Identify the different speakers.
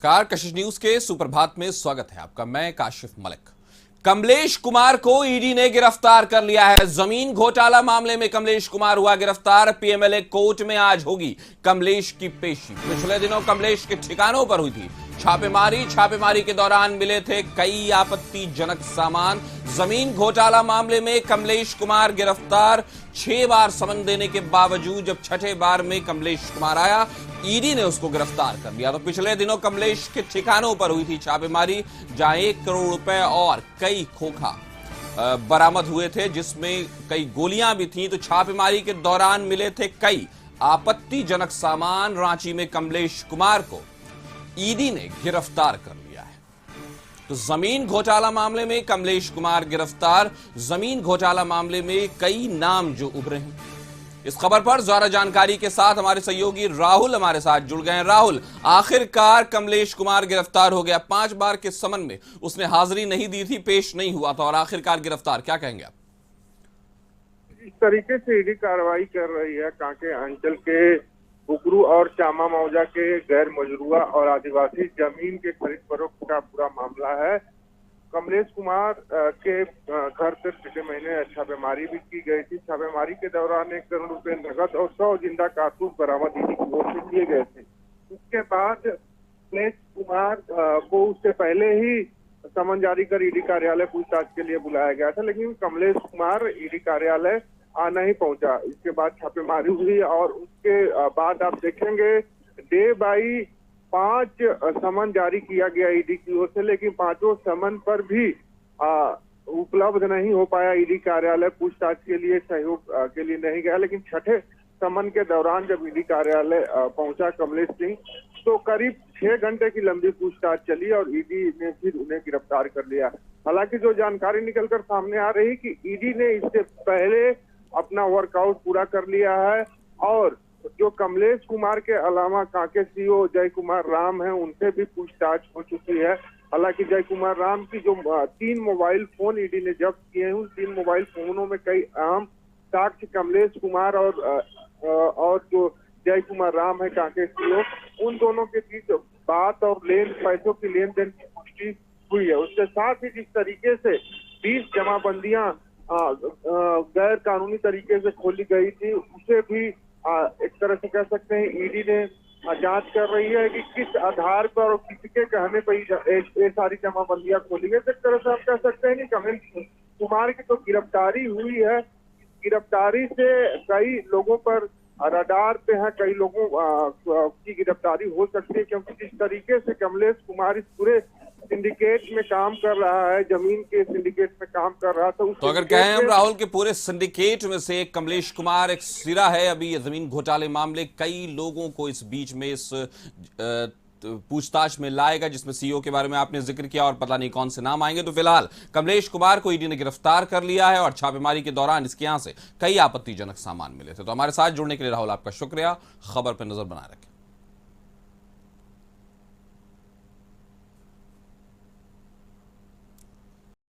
Speaker 1: Car कशिश news के सुप्रभात में स्वागत है आपका। मैं काशिफ मलिक। कमलेश कुमार को ईडी ने गिरफ्तार कर लिया है। जमीन घोटाला मामले में कमलेश कुमार हुआ गिरफ्तार। पीएमएलए कोर्ट में आज होगी कमलेश की पेशी। पिछले दिनों कमलेश के ठिकानों पर हुई थी छापेमारी के दौरान मिले थे कई आपत्तिजनक सामान। जमीन घोटाला मामले में कमलेश कुमार गिरफ्तार। 6 बार समन देने के बावजूद जब छठे बार में कमलेश कुमार आया, ईडी ने उसको गिरफ्तार कर लिया। तो पिछले दिनों कमलेश के ठिकानों पर हुई थी छापेमारी, जहां 1 करोड़ रुपए और कई खोखा बरामद हुए थे, जिसमें कई गोलियां भी थीं। तो छापेमारी के दौरान मिले थे कई आपत्तिजनक सामान। रांची में कमलेश कुमार को ईडी ने गिरफ्तार कर लिया है। तो जमीन घोटाला मामले में कमलेश कुमार गिरफ्तार। जमीन घोटाला मामले में कई नाम जो उभरे हैं, इस खबर पर ज्यादा जानकारी के साथ हमारे सहयोगी राहुल हमारे साथ जुड़ गए हैं। राहुल, आखिरकार कमलेश कुमार गिरफ्तार हो गया। 5 बार के समन में उसने हाजिरी नहीं दी थी, पेश नहीं हुआ था और आखिरकार गिरफ्तार। क्या कहेंगे आप?
Speaker 2: इस तरीके से ईडी कार्रवाई कर रही है कांके अंचल के बुकरू और चामा मौजा के गैर मजरूआ और आदिवासी जमीन के खरीद फरोख्त का पूरा मामला है। कमलेश कुमार के घर पर पिछले महीने छापेमारी भी की गई थी। छापेमारी के दौरान 1 करोड़ रुपए नकद और 100 जिंदा कारतूस बरामद ईडी की ओर से किए गए थे। उसके बाद कमलेश कुमार को उससे पहले ही समन जारी कर ईडी कार्यालय पूछताछ के लिए बुलाया गया था, लेकिन कमलेश कुमार ईडी कार्यालय आना ही पहुंचा। इसके बाद छापेमारी हुई और उसके बाद आप देखेंगे डे बाई 5 समन जारी किया गया ईडी की ओर से, लेकिन 5 समन पर भी उपलब्ध नहीं हो पाया। ईडी कार्यालय पूछताछ के लिए सहयोग के लिए नहीं गया, लेकिन छठे समन के दौरान जब ईडी कार्यालय पहुंचा कमलेश सिंह, तो करीब 6 घंटे की लंबी पूछताछ चली और ईडी ने फिर उन्हें गिरफ्तार कर लिया। हालांकि जो जानकारी निकलकर सामने आ रही कि ईडी ने इससे पहले अपना वर्कआउट पूरा कर लिया है और जो कमलेश कुमार के अलावा कांके सीओ जय कुमार राम हैं, उनसे भी पूछताछ हो चुकी है। हालांकि जय कुमार राम की जो 3 मोबाइल फोन ईडी ने जब्त किए हैं, उन 3 मोबाइल फोनों में कई अहम साक्ष्य कमलेश कुमार और जो जय कुमार राम है कांके सीओ, उन दोनों के बीच बात और पैसों की लेन देन की पुष्टि हुई है। उसके साथ ही जिस तरीके से 20 जमाबंदियां गैर कानूनी तरीके से खोली गई थी, उसे भी एक तरह से कह सकते हैं ईडी ने जांच कर रही है कि किस आधार पर और किसके कहने पर ये सारी जमाबंदियां खोली गई। एक तरह से आप कह सकते हैं कि कमलेश कुमार की तो गिरफ्तारी हुई है। गिरफ्तारी से कई लोगों पर रडार पे है, कई लोगों की गिरफ्तारी हो सकती है, क्योंकि जिस तरीके से कमलेश कुमार इस पूरे सिंडिकेट में काम कर रहा है, जमीन के सिंडिकेट में काम कर रहा था।
Speaker 1: तो अगर कहें हम राहुल के पूरे सिंडिकेट में से कमलेश कुमार एक सिरा है। अभी ये जमीन घोटाले मामले कई लोगों को इस बीच में इस पूछताछ में लाएगा, जिसमें सीईओ के बारे में आपने जिक्र किया और पता नहीं कौन से नाम आएंगे। तो फिलहाल कमलेश कुमार को ईडी ने गिरफ्तार कर लिया है और छापेमारी के दौरान इसके यहां से कई आपत्तिजनक सामान मिले थे। तो हमारे साथ जुड़ने के लिए राहुल आपका शुक्रिया। खबर पर नजर बनाए रखें।